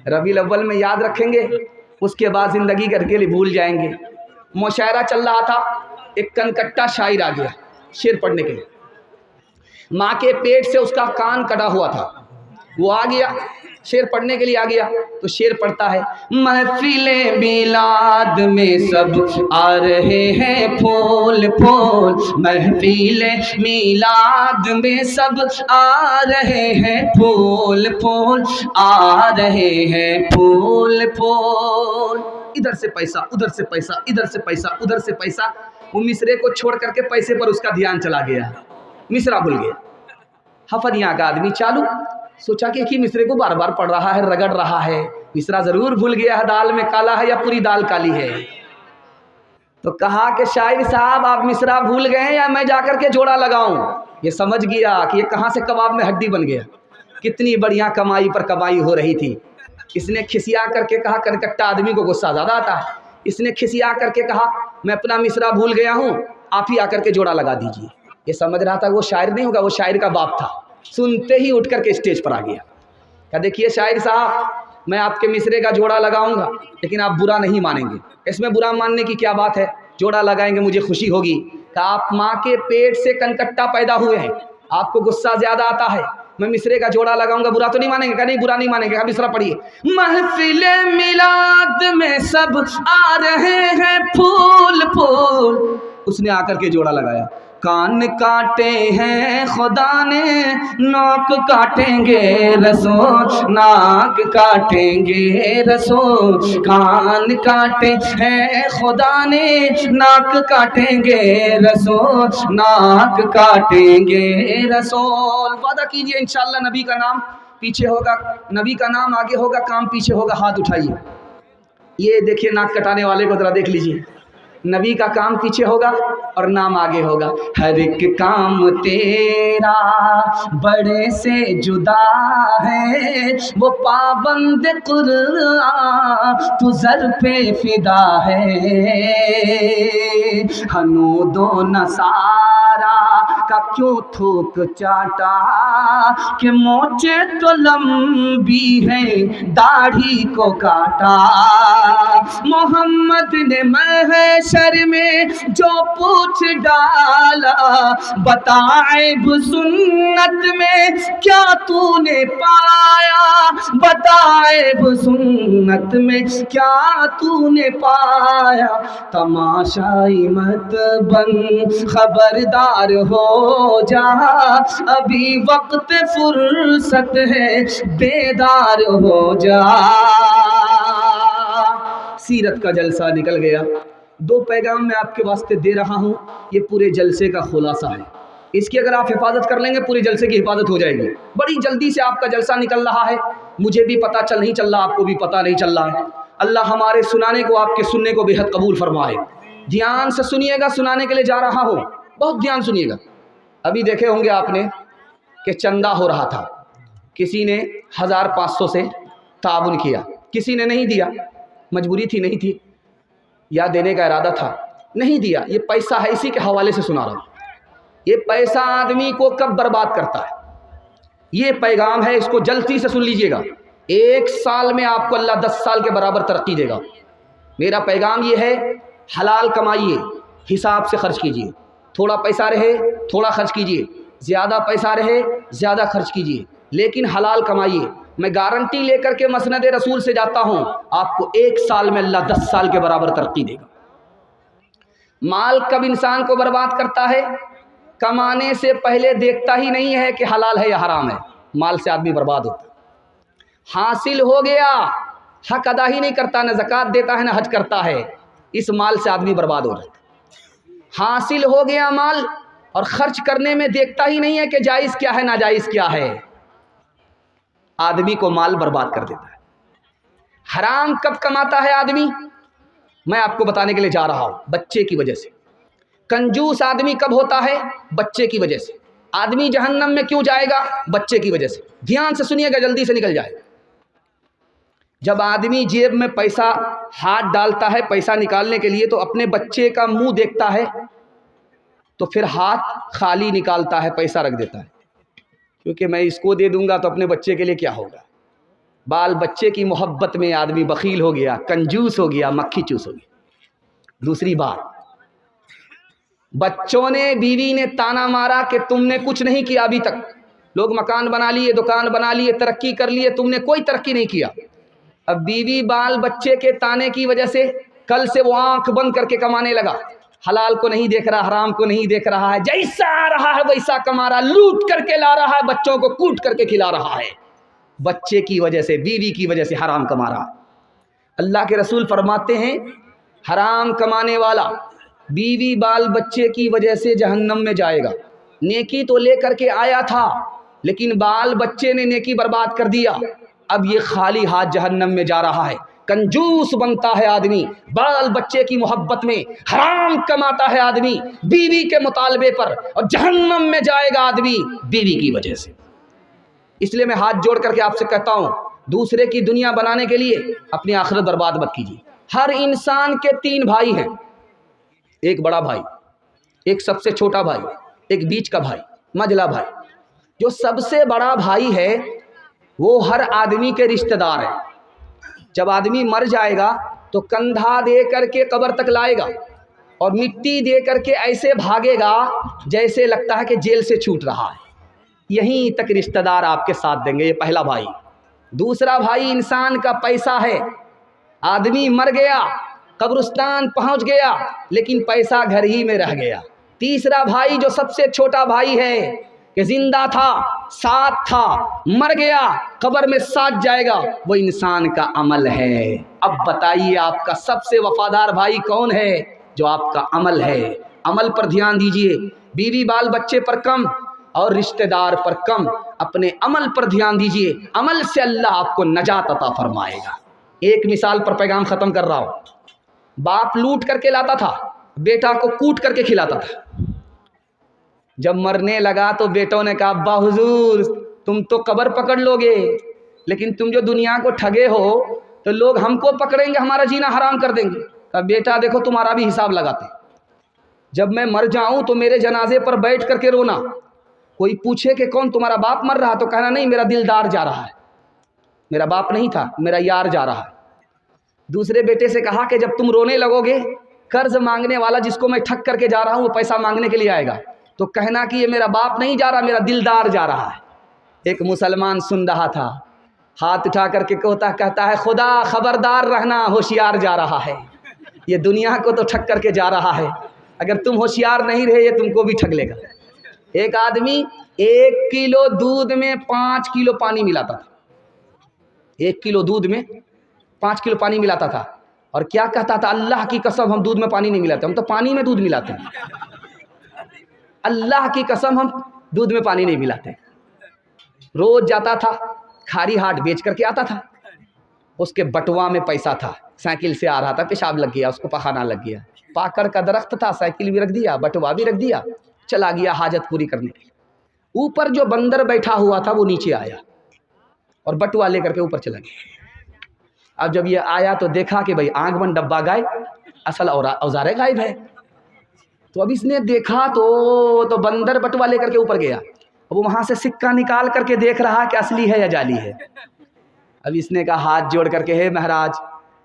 ربیع الاول میں یاد رکھیں گے، اس کے بعد زندگی کر کے لیے بھول جائیں گے۔ مشاعرہ چل رہا تھا، ایک کنکٹا شاعر آ گیا شعر پڑھنے کے لیے، ماں کے پیٹ سے اس کا کان کٹا ہوا تھا، وہ آ گیا شعر پڑھنے کے لیے آ گیا، تو شعر پڑھتا ہے محفل میلاد میں سب آ رہے ہیں پھول پھول، محفل میلاد میں سب آ رہے ہیں پھول پھول، آ رہے ہیں پھول پھول۔ ادھر سے پیسہ، ادھر سے پیسہ، ادھر سے پیسہ، ادھر سے پیسہ، وہ مصرے کو چھوڑ کر کے پیسے پر اس کا دھیان چلا گیا، مصرا بھول گیا۔ حفنیہ کا آدمی چالو، سوچا کہ ایک ہی مصرے کو بار بار پڑھ رہا ہے، رگڑ رہا ہے، مصرا ضرور بھول گیا ہے، دال میں کالا ہے یا پوری دال کالی ہے۔ تو کہا کہ شاعر صاحب آپ مصرا بھول گئے یا میں جا کر کے جوڑا لگاؤں؟ یہ سمجھ گیا کہ یہ کہاں سے کباب میں ہڈی بن گیا، کتنی بڑھیا کمائی پر کمائی ہو رہی تھی۔ اس نے کھسیا کر کے کہا، کنکٹا آدمی کو غصہ زیادہ آتا ہے، اس نے کھسیا کر کے کہا میں اپنا مصرا بھول گیا ہوں، آپ ہی آ کر کے جوڑا لگا دیجیے۔ یہ سمجھ رہا تھا وہ شاعر نہیں ہوگا، وہ شاعر کا باپ تھا، سنتے ہی اٹھ کر کے اسٹیج پر آ گیا، کہ دیکھیے شاعر صاحب میں آپ کے مصرے کا جوڑا لگاؤں گا، لیکن آپ برا نہیں مانیں گے۔ اس میں برا ماننے کی کیا بات ہے، جوڑا لگائیں گے مجھے خوشی ہوگی۔ کہ آپ ماں کے پیٹ سے کنکٹا پیدا ہوئے ہیں، آپ کو غصہ زیادہ آتا ہے، میں مصرے کا جوڑا لگاؤں گا، برا تو نہیں مانیں گے؟ کہ نہیں برا نہیں مانیں گے۔ مصرا پڑھیے، محفل میلاد میں سب آ رہے ہیں پھول پھول، اس نے آ کر کے جوڑا لگایا۔ کان کاٹے ہیں خدا نے، ناک کاٹیں گے رسول، ناک کاٹیں گے رسول، کان کاٹے ہیں خدا نے، ناک کاٹیں گے رسول، ناک کاٹیں گے رسول۔ وعدہ کیجئے انشاءاللہ نبی کا نام پیچھے ہوگا، نبی کا نام آگے ہوگا، کام پیچھے ہوگا، ہاتھ اٹھائیے۔ یہ دیکھیے ناک کٹانے والے کو ذرا دیکھ لیجئے، نبی کا کام پیچھے ہوگا اور نام آگے ہوگا. ہر ایک کام تیرا بڑے سے جدا ہے، وہ پابند قرآن تو زر پہ فدا ہے. ہنود و نصارا کا کیوں تھوک چاٹا کہ موچے تو لمبی ہے داڑھی کو کاٹا. محمد نے محشر میں جو پوچھ ڈالا، بتا عیب سنت میں کیا تو نے پایا، بتا عیب سنت میں کیا تو نے پایا. تماشائی مت بن خبردار ہو جا، ابھی وقت فرصت ہے بیدار ہو جا. سیرت کا جلسہ نکل گیا. 2 پیغام میں آپ کے واسطے دے رہا ہوں، یہ پورے جلسے کا خلاصہ ہے. اس کی اگر آپ حفاظت کر لیں گے پورے جلسے کی حفاظت ہو جائے گی. بڑی جلدی سے آپ کا جلسہ نکل رہا ہے، مجھے بھی پتہ نہیں چل رہا، آپ کو بھی پتہ نہیں چل رہا ہے. اللہ ہمارے سنانے کو، آپ کے سننے کو بے حد قبول فرمائے. دھیان سے سنیے گا، سنانے کے لیے جا رہا ہوں، بہت دھیان سنیے گا. ابھی دیکھے ہوں گے آپ نے کہ چندہ ہو رہا تھا، کسی نے 1500 سے تعاون کیا، کسی نے نہیں دیا، مجبوری تھی نہیں تھی، یا دینے کا ارادہ تھا نہیں دیا. یہ پیسہ ہے، اسی کے حوالے سے سنا رہا ہوں. یہ پیسہ آدمی کو کب برباد کرتا ہے، یہ پیغام ہے، اس کو جلدی سے سن لیجئے گا. 1 سال میں آپ کو اللہ 10 سال کے برابر ترقی دے گا. میرا پیغام یہ ہے، حلال کمائیے، حساب سے خرچ کیجئے. تھوڑا پیسہ رہے تھوڑا خرچ کیجئے، زیادہ پیسہ رہے زیادہ خرچ کیجئے، لیکن حلال کمائیے. میں گارنٹی لے کر کے مسند رسول سے جاتا ہوں، آپ کو 1 سال میں اللہ 10 سال کے برابر ترقی دے گا. مال کب انسان کو برباد کرتا ہے؟ کمانے سے پہلے دیکھتا ہی نہیں ہے کہ حلال ہے یا حرام ہے، مال سے آدمی برباد ہوتا ہے. حاصل ہو گیا، حق ادا ہی نہیں کرتا، نہ زکوٰۃ دیتا ہے نہ حج کرتا ہے، اس مال سے آدمی برباد ہو جاتا ہے. حاصل ہو گیا مال اور خرچ کرنے میں دیکھتا ہی نہیں ہے کہ جائز کیا ہے ناجائز کیا ہے، آدمی کو مال برباد کر دیتا ہے. حرام کب کماتا ہے آدمی؟ میں آپ کو بتانے کے لیے جا رہا ہوں. بچے کی وجہ سے. کنجوس آدمی کب ہوتا ہے؟ بچے کی وجہ سے. آدمی جہنم میں کیوں جائے گا؟ بچے کی وجہ سے. دھیان سے سنیے گا، جلدی سے نکل جائے. جب آدمی جیب میں پیسہ ہاتھ ڈالتا ہے پیسہ نکالنے کے لیے تو اپنے بچے کا منہ دیکھتا ہے، تو پھر ہاتھ خالی نکالتا ہے، پیسہ رکھ دیتا ہے، کیونکہ میں اس کو دے دوں گا تو اپنے بچے کے لیے کیا ہوگا. بال بچے کی محبت میں آدمی بخیل ہو گیا، کنجوس ہو گیا، مکھی چوس ہو گیا. دوسری بات، بچوں نے، بیوی نے تانا مارا کہ تم نے کچھ نہیں کیا ابھی تک. لوگ مکان بنا لیے، دکان بنا لیے، ترقی کر لیے، تم نے کوئی ترقی نہیں کیا. اب بیوی بال بچے کے تانے کی وجہ سے کل سے وہ آنکھ بند کر کے کمانے لگا، حلال کو نہیں دیکھ رہا، حرام کو نہیں دیکھ رہا ہے، جیسا آ رہا ہے ویسا کما رہا، لوٹ کر کے لا رہا ہے، بچوں کو کوٹ کر کے کھلا رہا ہے. بچے کی وجہ سے، بیوی کی وجہ سے حرام کما رہا. اللہ کے رسول فرماتے ہیں حرام کمانے والا بیوی بال بچے کی وجہ سے جہنم میں جائے گا. نیکی تو لے کر کے آیا تھا لیکن بال بچے نے نیکی برباد کر دیا، اب یہ خالی ہاتھ جہنم میں جا رہا ہے. کنجوس بنتا ہے آدمی بال بچے کی محبت میں، حرام کماتا ہے آدمی بیوی کے مطالبے پر، اور جہنم میں جائے گا آدمی بیوی کی وجہ سے. اس لیے میں ہاتھ جوڑ کر کے آپ سے کہتا ہوں، دوسرے کی دنیا بنانے کے لیے اپنی آخرت برباد مت کیجیے. ہر انسان کے 3 بھائی ہیں، ایک بڑا بھائی، ایک سب سے چھوٹا بھائی، ایک بیچ کا بھائی، مجلا بھائی. جو سب سے بڑا بھائی ہے وہ ہر آدمی کے رشتہ دار ہے. جب آدمی مر جائے گا تو کندھا دے کر کے قبر تک لائے گا اور مٹی دے کر کے ایسے بھاگے گا جیسے لگتا ہے کہ جیل سے چھوٹ رہا ہے. یہیں تک رشتہ دار آپ کے ساتھ دیں گے. یہ پہلا بھائی. دوسرا بھائی انسان کا پیسہ ہے. آدمی مر گیا، قبرستان پہنچ گیا لیکن پیسہ گھر ہی میں رہ گیا. تیسرا بھائی جو سب سے چھوٹا بھائی ہے کہ زندہ تھا، ساتھ تھا، مر گیا، قبر میں ساتھ جائے گا، وہ انسان کا عمل ہے. اب بتائیے آپ کا سب سے وفادار بھائی کون ہے؟ جو آپ کا عمل ہے. عمل پر دھیان دیجئے. بیوی بال بچے پر کم اور رشتہ دار پر کم، اپنے عمل پر دھیان دیجئے. عمل سے اللہ آپ کو نجات عطا فرمائے گا. ایک مثال پر پیغام ختم کر رہا ہوں. باپ لوٹ کر کے لاتا تھا، بیٹا کو کوٹ کر کے کھلاتا تھا۔ جب مرنے لگا تو بیٹوں نے کہا ابا حضور تم تو قبر پکڑ لو گے، لیکن تم جو دنیا کو ٹھگے ہو تو لوگ ہم کو پکڑیں گے، ہمارا جینا حرام کر دیں گے۔ کہا بیٹا دیکھو تمہارا بھی حساب لگاتے ہیں، جب میں مر جاؤں تو میرے جنازے پر بیٹھ کر کے رونا، کوئی پوچھے کہ کون تمہارا باپ مر رہا تو کہنا نہیں میرا دلدار جا رہا ہے، میرا باپ نہیں تھا میرا یار جا رہا ہے۔ دوسرے بیٹے سے کہا کہ جب تم رونے لگو گے قرض مانگنے والا جس کو میں ٹھگ کر کے جا رہا ہوں وہ پیسہ مانگنے کے لیے آئے گا تو کہنا کہ یہ میرا باپ نہیں جا رہا میرا دلدار جا رہا ہے۔ ایک مسلمان سن رہا تھا، ہاتھ اٹھا کر کے کہتا ہے خدا خبردار رہنا ہوشیار جا رہا ہے، یہ دنیا کو تو ٹھگ کر کے جا رہا ہے، اگر تم ہوشیار نہیں رہے یہ تم کو بھی ٹھگ لے گا۔ ایک آدمی 1 کلو دودھ میں 5 کلو پانی ملاتا تھا، 1 کلو دودھ میں 5 کلو پانی ملاتا تھا، اور کیا کہتا تھا اللہ کی قسم ہم دودھ میں پانی نہیں ملاتے، ہم تو پانی میں دودھ ملاتے ہیں، اللہ کی قسم ہم دودھ میں پانی نہیں ملاتے۔ روز جاتا تھا کھاری ہاٹ بیچ کر کے آتا تھا، اس کے بٹوا میں پیسہ تھا، سائیکل سے آ رہا تھا، پیشاب لگ گیا، اس کو پخانا لگ گیا، پاکڑ کا درخت تھا، سائیکل بھی رکھ دیا بٹوا بھی رکھ دیا، چلا گیا حاجت پوری کرنے کے لیے۔ اوپر جو بندر بیٹھا ہوا تھا وہ نیچے آیا اور بٹوا لے کر کے اوپر چلا گیا۔ اب جب یہ آیا تو دیکھا کہ بھائی آنکھ بند ڈبہ غائب، اصل اوزارے غائب ہے، تو اب اس نے دیکھا تو بندر بٹوا لے کر کے اوپر گیا، اب وہ وہاں سے سکہ نکال کر کے دیکھ رہا کہ اصلی ہے یا جعلی ہے۔ اب اس نے کہا ہاتھ جوڑ کر کے ہے مہاراج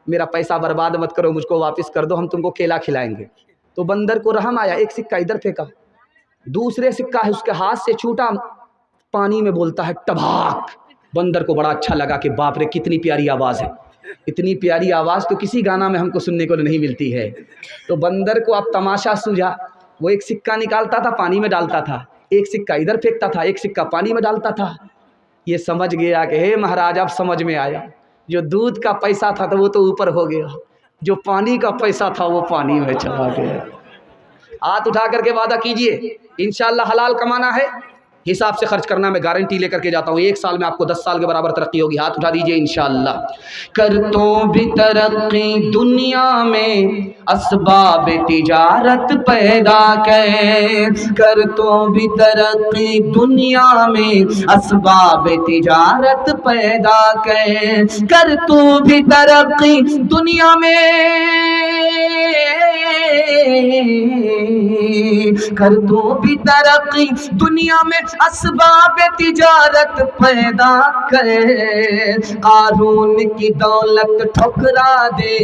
میرا پیسہ برباد مت کرو، مجھ کو واپس کر دو، ہم تم کو کیلا کھلائیں گے۔ تو بندر کو رحم آیا، ایک سکہ ادھر پھینکا، دوسرے سکہ ہے اس کے ہاتھ سے چھوٹا، پانی میں بولتا ہے ٹباک۔ بندر کو بڑا اچھا لگا کہ باپ رے کتنی پیاری آواز ہے، اتنی پیاری آواز تو کسی گانا میں ہم کو سننے کو نہیں ملتی ہے۔ تو بندر کو اب تماشا سوجھا، وہ ایک سکہ نکالتا تھا پانی میں ڈالتا تھا، ایک سکہ ادھر پھینکتا تھا، ایک سکہ پانی میں ڈالتا تھا۔ یہ سمجھ گیا کہ ہے مہاراج اب سمجھ میں آیا، جو دودھ کا پیسہ تھا تو وہ تو اوپر ہو گیا، جو پانی کا پیسہ تھا وہ پانی میں چلا گیا۔ ہاتھ اٹھا کر کے وعدہ کیجئے انشاءاللہ حلال کمانا ہے، حساب سے خرچ کرنا، میں گارنٹی لے کر کے جاتا ہوں 1 سال میں آپ کو 10 سال کے برابر ترقی ہوگی۔ ہاتھ اٹھا دیجئے انشاءاللہ۔ کر تو بھی ترقی دنیا میں اسباب تجارت پیدا کر تو بھی ترقی دنیا میں اسباب تجارت پیدا کر تو بھی ترقی دنیا میں کر تو بھی ترقی دنیا میں اسباب تجارت پیدا کر، قارون کی دولت ٹھکرا دے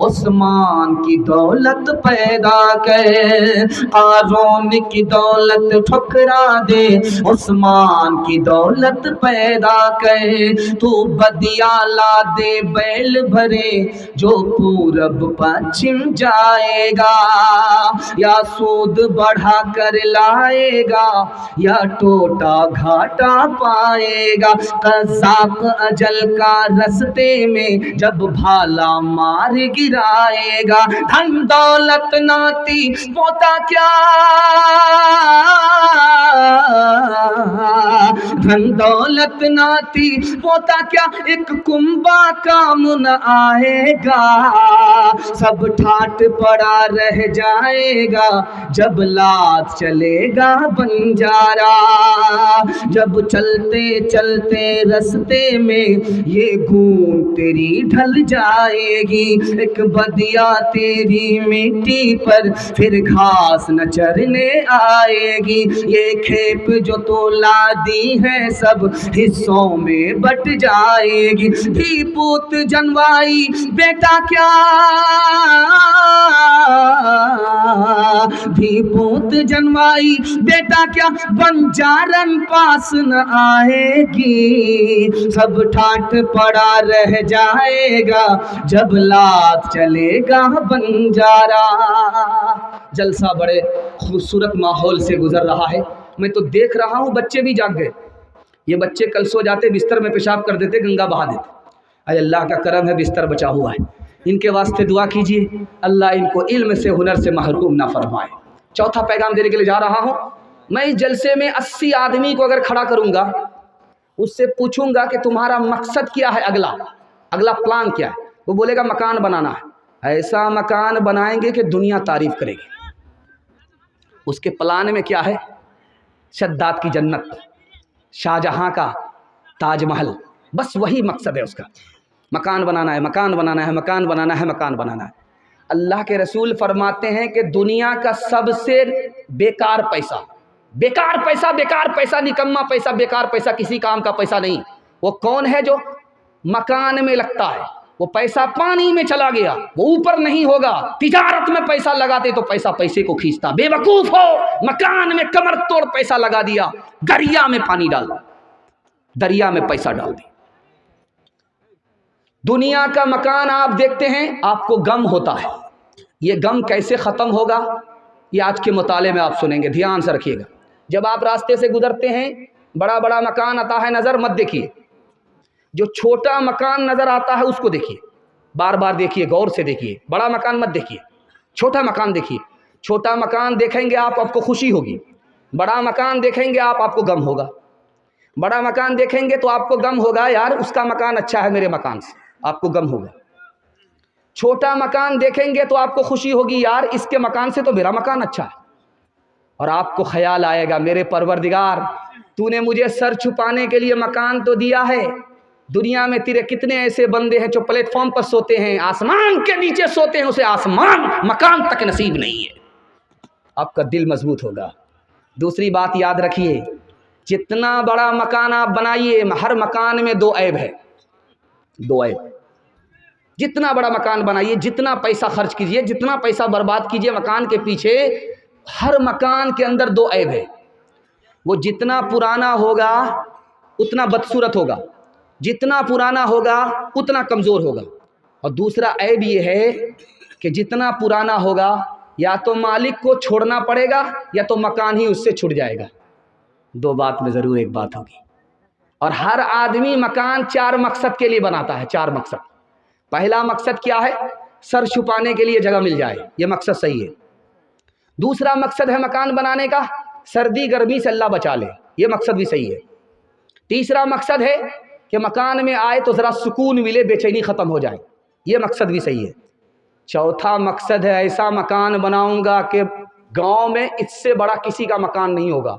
عثمان کی دولت پیدا کر، قارون کی دولت ٹھکرا دے عثمان کی دولت پیدا کر، تو بدیا لا دے بیل بھرے جو پورب پچھم جائے گا، یا سود بڑھا کر لائے گا یا ٹوٹا گھاٹا پائے گا، قذاق اجل کا رستے میں جب بھالا مار گرائے گا، دھن دولت ناتی پوتا کیا، دھن دولت ناتی پوتا کیا، ایک کنبا کام نہ آئے گا، سب ٹھاٹ پڑا رہ جائے گا جب لات چلے گا بنجارا، جب چلتے چلتے رستے میں یہ گون تیری ڈھل جائے گی، ایک بدیا تیری مٹی پر پھر گھاس نہ چرنے آئے گی، یہ کھیپ جو تو لا دی ہے سب حصوں میں بٹ جائے گی، دھی پوت جنوائی بیٹا کیا، دھی پوت جنوائی بیٹا کیا، بنجارن پاس نہ آئے گی، سب ٹھاٹ پڑا رہ جائے گا جب لات چلے گا بنجارا۔ جلسہ بڑے خوبصورت ماحول سے گزر رہا ہے، میں تو دیکھ رہا ہوں بچے بھی جاگ گئے، یہ بچے کل سو جاتے بستر میں پیشاب کر دیتے گنگا بہا دیتے، اے اللہ کا کرم ہے بستر بچا ہوا ہے، ان کے واسطے دعا کیجئے اللہ ان کو علم سے ہنر سے محروم نہ فرمائے۔ چوتھا پیغام دینے کے لیے جا رہا ہوں، میں اس جلسے میں 80 آدمی کو اگر کھڑا کروں گا، اس سے پوچھوں گا کہ تمہارا مقصد کیا ہے، اگلا پلان کیا ہے، وہ بولے گا مکان بنانا ہے، ایسا مکان بنائیں گے کہ دنیا تعریف کرے گی۔ اس کے پلان میں کیا ہے؟ شداد کی جنت، شاہجہاں کا تاج محل، بس وہی مقصد ہے اس کا۔ مکان بنانا ہے، مکان بنانا ہے، مکان بنانا ہے، مکان بنانا ہے۔ اللہ کے رسول فرماتے ہیں کہ دنیا کا سب سے بیکار پیسہ، بیکار پیسہ، بیکار پیسہ، نکما پیسہ، بیکار پیسہ، کسی کام کا پیسہ نہیں، وہ کون ہے؟ جو مکان میں لگتا ہے۔ وہ پیسہ پانی میں چلا گیا، وہ اوپر نہیں ہوگا۔ تجارت میں پیسہ لگاتے تو پیسہ پیسے کو کھینچتا، بے وقوف ہو، مکان میں کمر توڑ پیسہ لگا دیا، دریا میں پانی ڈال دیا، دریا میں پیسہ ڈال دیا۔ دنیا کا مکان آپ دیکھتے ہیں، آپ کو غم ہوتا ہے۔ یہ غم کیسے ختم ہوگا؟ یہ آج کے مطالعے میں آپ سنیں گے، دھیان سے رکھیے گا۔ جب آپ راستے سے گزرتے ہیں، بڑا بڑا مکان آتا ہے نظر، مت دیکھیے۔ جو چھوٹا مکان نظر آتا ہے اس کو دیکھیے، بار بار دیکھیے، غور سے دیکھیے۔ بڑا مکان مت دیکھیے، چھوٹا مکان دیکھیے۔ چھوٹا مکان دیکھیں گے آپ کو خوشی ہوگی، بڑا مکان دیکھیں گے آپ کو غم ہوگا۔ بڑا مکان دیکھیں گے تو آپ کو غم ہوگا، یار اس کا مکان اچھا ہے میرے مکان سے، آپ کو غم ہوگا۔ چھوٹا مکان دیکھیں گے تو آپ کو خوشی ہوگی، یار اس کے مکان سے تو میرا مکان اچھا ہے۔ اور آپ کو خیال آئے گا، میرے پروردگار تو نے مجھے سر چھپانے کے لیے مکان تو دیا ہے، دنیا میں تیرے کتنے ایسے بندے ہیں جو پلیٹ فارم پر سوتے ہیں، آسمان کے نیچے سوتے ہیں، اسے آسمان مکان تک نصیب نہیں ہے۔ آپ کا دل مضبوط ہوگا۔ دوسری بات یاد رکھیے، جتنا بڑا مکان آپ بنائیے، ہر مکان میں دو عیب ہے، دو عیب۔ جتنا بڑا مکان بنائیے، جتنا پیسہ خرچ کیجیے، جتنا پیسہ برباد کیجیے مکان کے پیچھے، ہر مکان کے اندر دو عیب ہے۔ وہ جتنا پرانا ہوگا اتنا بدصورت ہوگا، جتنا پرانا ہوگا اتنا کمزور ہوگا۔ اور دوسرا عیب یہ ہے کہ جتنا پرانا ہوگا یا تو مالک کو چھوڑنا پڑے گا یا تو مکان ہی اس سے چھٹ جائے گا۔ دو بات میں ضرور ایک بات ہوگی۔ اور ہر آدمی مکان چار مقصد کے لیے بناتا ہے، چار مقصد۔ پہلا مقصد کیا ہے؟ سر چھپانے کے لیے جگہ مل جائے، یہ مقصد صحیح ہے۔ دوسرا مقصد ہے مکان بنانے کا سردی گرمی سے اللہ بچا لے، یہ مقصد بھی صحیح ہے۔ تیسرا مقصد ہے کہ مکان میں آئے تو ذرا سکون ملے، بے چینی ختم ہو جائے، یہ مقصد بھی صحیح ہے۔ چوتھا مقصد ہے ایسا مکان بناؤں گا کہ گاؤں میں اس سے بڑا کسی کا مکان نہیں ہوگا،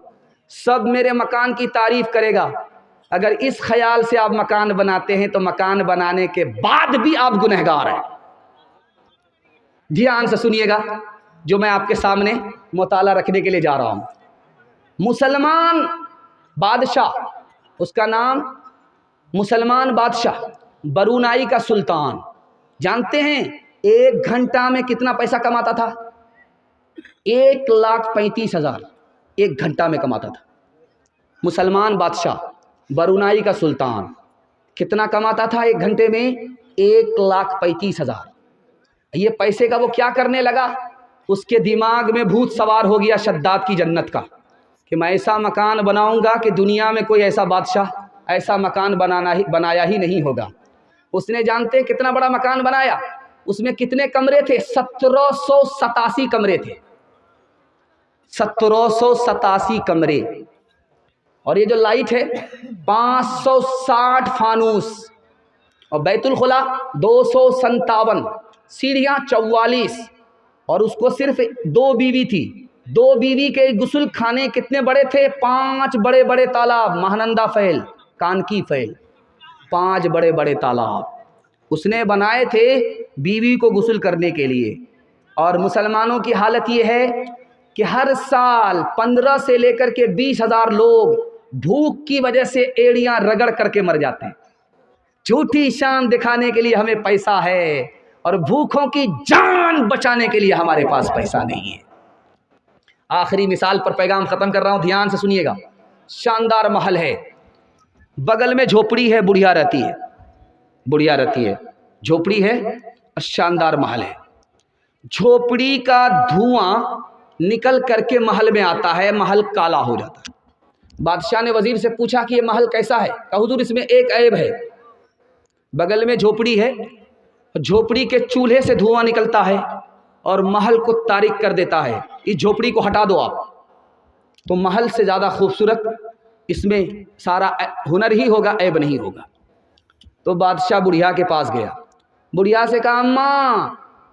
سب میرے مکان کی تعریف کرے گا۔ اگر اس خیال سے آپ مکان بناتے ہیں تو مکان بنانے کے بعد بھی آپ گنہگار ہیں۔ دھیان سے سنیے گا جو میں آپ کے سامنے مطالعہ رکھنے کے لیے جا رہا ہوں۔ مسلمان بادشاہ، اس کا نام مسلمان بادشاہ برونائی کا سلطان، جانتے ہیں ایک گھنٹہ میں کتنا پیسہ کماتا تھا؟ 1,35,000 ایک گھنٹہ میں کماتا تھا۔ مسلمان بادشاہ برونائی کا سلطان کتنا کماتا تھا ایک گھنٹے میں؟ 1,35,000۔ یہ پیسے کا وہ کیا کرنے لگا؟ اس کے دماغ میں بھوت سوار ہو گیا شداد کی جنت کا، کہ میں ایسا مکان بناؤں گا کہ دنیا میں کوئی ایسا بادشاہ ایسا مکان بنایا ہی نہیں ہوگا۔ اس نے جانتے ہیں کتنا بڑا مکان بنایا؟ اس میں کتنے کمرے تھے؟ 1787 کمرے تھے، 1787 کمرے۔ اور یہ جو لائٹ ہے 560 فانوس، اور بیت الخلا 257، سیڑھیاں 44، اور اس کو صرف 2 بیوی تھی۔ 2 بیوی کے غسل خانے کتنے بڑے تھے؟ 5 بڑے بڑے تالاب، مہانندا فیل، کانکی فیل، 5 بڑے بڑے تالاب اس نے بنائے تھے بیوی کو غسل کرنے کے لیے۔ اور مسلمانوں کی حالت یہ ہے کہ ہر سال 15 سے لے کر کے 20,000 لوگ بھوک کی وجہ سے ایڑیاں رگڑ کر کے مر جاتے ہیں۔ جھوٹی شان دکھانے کے لیے ہمیں پیسہ ہے، اور بھوکوں کی جان بچانے کے لیے ہمارے پاس پیسہ نہیں ہے۔ آخری مثال پر پیغام ختم کر رہا ہوں، دھیان سے سنیے گا۔ شاندار محل ہے، بغل میں جھوپڑی ہے، بڑھیا رہتی ہے، بڑھیا رہتی ہے، جھوپڑی ہے اور شاندار محل ہے۔ جھوپڑی کا دھواں نکل کر کے محل میں آتا ہے، محل کالا ہو جاتا ہے۔ بادشاہ نے وزیر سے پوچھا کہ یہ محل کیسا ہے؟ کہا حضور اس میں ایک عیب ہے، بغل میں جھوپڑی ہے، جھوپڑی کے چولہے سے دھواں نکلتا ہے اور محل کو تاریک کر دیتا ہے، اس جھوپڑی کو ہٹا دو آپ تو محل سے زیادہ خوبصورت اس میں سارا ہنر ہی ہوگا، عیب نہیں ہوگا۔ تو بادشاہ بڑھیا کے پاس گیا، بڑھیا سے کہا اماں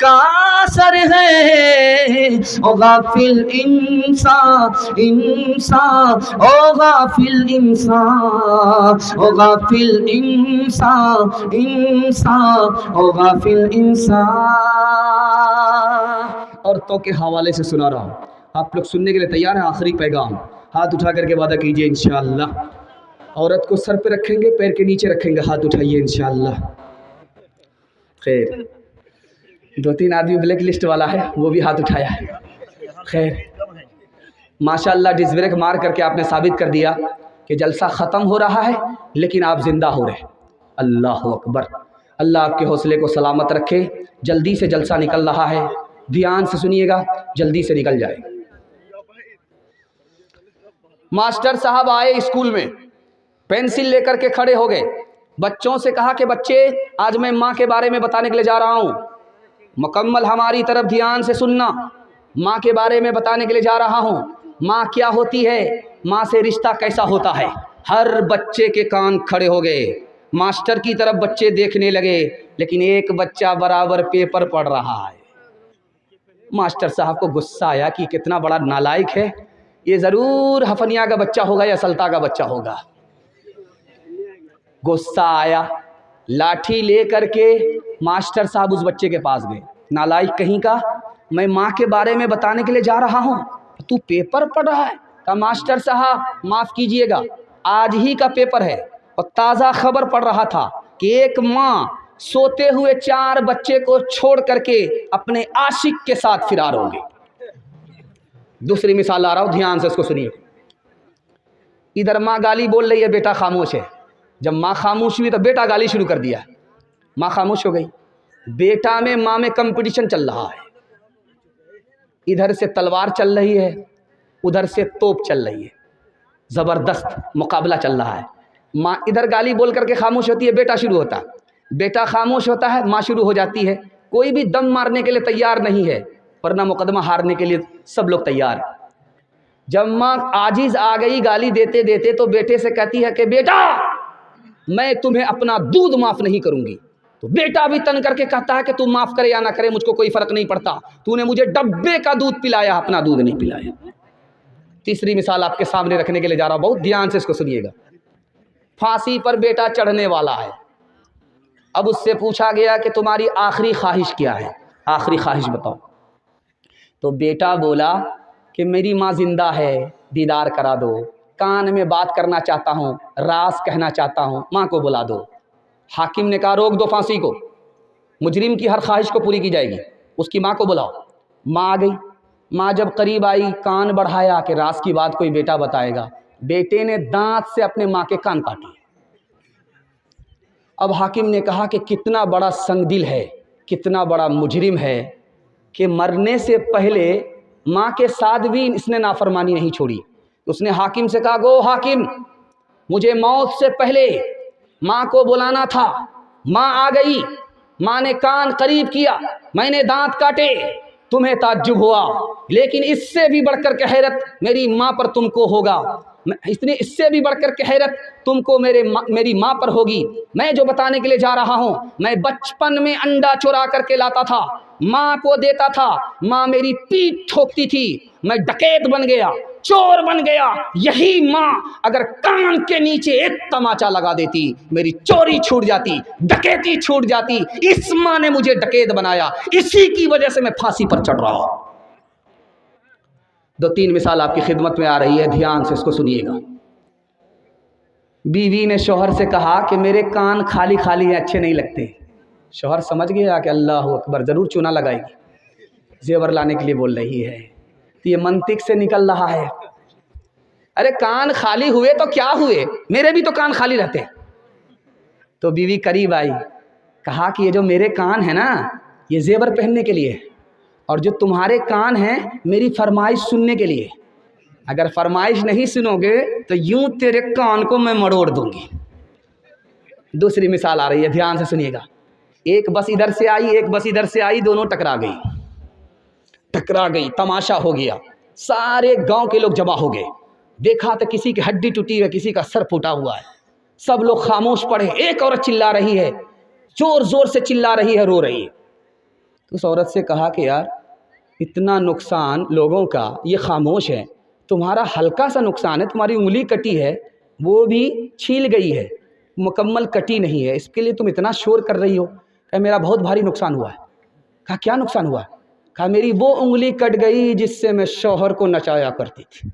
کا اثر ہے، او غافل انسان انسان، او غافل انسان، او غافل انسان انسان، او غافل انسان۔ عورتوں کے حوالے سے سنا رہا ہوں، آپ لوگ سننے کے لیے تیار ہیں؟ آخری پیغام، ہاتھ اٹھا کر کے وعدہ کیجئے انشاءاللہ۔ عورت کو سر پہ رکھیں گے، پیر کے نیچے رکھیں گے، ہاتھ اٹھائیے انشاءاللہ۔ خیر، 2-3 آدمی بلیک لسٹ والا ہے، وہ بھی ہاتھ اٹھایا ہے۔ خیر، ماشاءاللہ ڈس بریک مار کر کے آپ نے ثابت کر دیا کہ جلسہ ختم ہو رہا ہے لیکن آپ زندہ ہو رہے۔ اللہ اکبر، اللہ آپ کے حوصلے کو سلامت رکھے۔ جلدی سے جلسہ نکل رہا ہے، دھیان سے سنیے گا، جلدی سے نکل جائے۔ ماسٹر صاحب آئے اسکول میں، پینسل لے کر کے کھڑے ہو گئے، بچوں سے کہا کہ بچے آج میں ماں کے بارے میں بتانے کے لیے جا رہا ہوں، مکمل ہماری طرف دھیان سے سننا، ماں کے بارے میں بتانے کے لیے جا رہا ہوں، ماں کیا ہوتی ہے، ماں سے رشتہ کیسا ہوتا ہے۔ ہر بچے کے کان کھڑے ہو گئے، ماسٹر کی طرف بچے دیکھنے لگے، لیکن ایک بچہ برابر پیپر پڑھ رہا ہے۔ ماسٹر صاحب کو غصہ آیا کہ کتنا بڑا نالائق ہے، یہ ضرور ہفنیا کا بچہ ہوگا یا سلطا کا بچہ ہوگا۔ غصہ آیا، لاٹھی لے کر کے ماسٹر صاحب اس بچے کے پاس گئے۔ نالائق کہیں کا، میں ماں کے بارے میں بتانے کے لیے جا رہا ہوں، تو پیپر پڑھ رہا ہے؟ کہا ماسٹر صاحب معاف کیجئے گا، آج ہی کا پیپر ہے اور تازہ خبر پڑھ رہا تھا کہ ایک ماں سوتے ہوئے 4 بچے کو چھوڑ کر کے اپنے عاشق کے ساتھ فرار ہو گئی۔ دوسری مثال لا رہا ہوں، دھیان سے اس کو سنیے۔ ادھر ماں گالی بول رہی ہے، بیٹا خاموش ہے۔ جب ماں خاموش ہوئی تو بیٹا گالی شروع کر دیا، ماں خاموش ہو گئی۔ بیٹا میں ماں میں کمپٹیشن چل رہا ہے، ادھر سے تلوار چل رہی ہے، ادھر سے توپ چل رہی ہے، زبردست مقابلہ چل رہا ہے۔ ماں ادھر گالی بول کر کے خاموش ہوتی ہے، بیٹا شروع ہوتا ہے، بیٹا خاموش ہوتا ہے، ماں شروع ہو جاتی ہے۔ کوئی بھی دم مارنے کے لیے تیار نہیں ہے، ورنہ مقدمہ ہارنے کے لیے سب لوگ تیار ہیں۔ جب ماں عاجز آ گئی گالی دیتے دیتے تو بیٹے سے کہتی ہے کہ بیٹا میں تمہیں اپنا دودھ معاف نہیں کروں گی۔ تو بیٹا بھی تن کر کے کہتا ہے کہ تو معاف کرے یا نہ کرے مجھ کو کوئی فرق نہیں پڑتا، تو نے مجھے ڈبے کا دودھ پلایا، اپنا دودھ نہیں پلایا۔ تیسری مثال آپ کے سامنے رکھنے کے لیے جا رہا ہوں، بہت دھیان سے اس کو سنیے گا۔ پھانسی پر بیٹا چڑھنے والا ہے، اب اس سے پوچھا گیا کہ تمہاری آخری خواہش کیا ہے، آخری خواہش بتاؤ۔ تو بیٹا بولا کہ میری ماں زندہ ہے، دیدار کرا دو، کان میں بات کرنا چاہتا ہوں، راز کہنا چاہتا ہوں، ماں کو بلا دو۔ حاکم نے کہا روک دو پھانسی کو، مجرم کی ہر خواہش کو پوری کی جائے گی، اس کی ماں کو بلاؤ۔ ماں آ گئی، ماں جب قریب آئی کان بڑھایا کہ راز کی بات کوئی بیٹا بتائے گا، بیٹے نے دانت سے اپنے ماں کے کان کاٹے۔ اب حاکم نے کہا کہ کتنا بڑا سنگ دل ہے، کتنا بڑا مجرم ہے کہ مرنے سے پہلے ماں کے ساتھ بھی اس نے نافرمانی نہیں چھوڑی۔ اس نے حاکم سے کہا گو حاکم، مجھے موت سے پہلے ماں کو بلانا تھا، ماں آ گئی، ماں نے کان قریب کیا، میں نے دانت کاٹے، تمہیں تعجب ہوا، لیکن اس سے بھی بڑھ کر کے حیرت میری ماں پر تم کو ہوگا، اس سے بھی بڑھ کر کے حیرت تم کو میری ماں پر ہوگی۔ میں جو بتانے کے لیے جا رہا ہوں، میں بچپن میں انڈا چورا کر کے لاتا تھا، ماں کو دیتا تھا، ماں میری پیٹھ ٹھوکتی تھی، میں ڈکیت بن گیا، چور بن گیا، یہی ماں اگر کان کے نیچے ایک تماچا لگا دیتی میری چوری چھوٹ جاتی، ڈکیتی چھوٹ جاتی۔ اس ماں نے مجھے ڈکیت بنایا، اسی کی وجہ سے میں پھانسی پر چڑھ رہا ہوں۔ 2-3 مثال آپ کی خدمت میں آ رہی ہے، دھیان سے اس کو سنیے گا۔ بیوی نے شوہر سے کہا کہ میرے کان خالی خالی ہیں، اچھے نہیں لگتے۔ شوہر سمجھ گیا کہ اللہ اکبر، ضرور چونا لگائے گی، زیور لانے کے لیے بول رہی ہے، تو یہ منطق سے نکل رہا ہے۔ ارے کان خالی ہوئے تو کیا ہوئے، میرے بھی تو کان خالی رہتے۔ تو بیوی قریب آئی، کہا کہ یہ جو میرے کان ہیں نا، یہ زیور پہننے کے لیے، اور جو تمہارے کان ہیں میری فرمائش سننے کے لیے، اگر فرمائش نہیں سنو گے تو یوں تیرے کان کو میں مڑوڑ دوں گی۔ دوسری مثال آ رہی ہے، دھیان سے سنیے گا۔ ایک بس ادھر سے آئی، ایک بس ادھر سے آئی، دونوں ٹکرا گئی، تماشا ہو گیا، سارے گاؤں کے لوگ جمع ہو گئے، دیکھا تو کسی کی ہڈی ٹوٹی ہے، کسی کا سر پھوٹا ہوا ہے، سب لوگ خاموش پڑے۔ ایک عورت چلا رہی ہے، زور زور سے چلا رہی ہے، رو رہی ہے۔ تو اس عورت سے کہا کہ یار اتنا نقصان لوگوں کا یہ خاموش ہے، تمہارا ہلکا سا نقصان ہے، تمہاری انگلی کٹی ہے وہ بھی چھیل گئی ہے، مکمل کٹی نہیں ہے، اس کے لیے تم اتنا شور کر رہی ہو؟ کہ میرا بہت بھاری نقصان ہوا ہے۔ کہا کیا نقصان ہوا؟ کہا میری وہ انگلی کٹ گئی جس سے میں شوہر کو نچایا کرتی تھی۔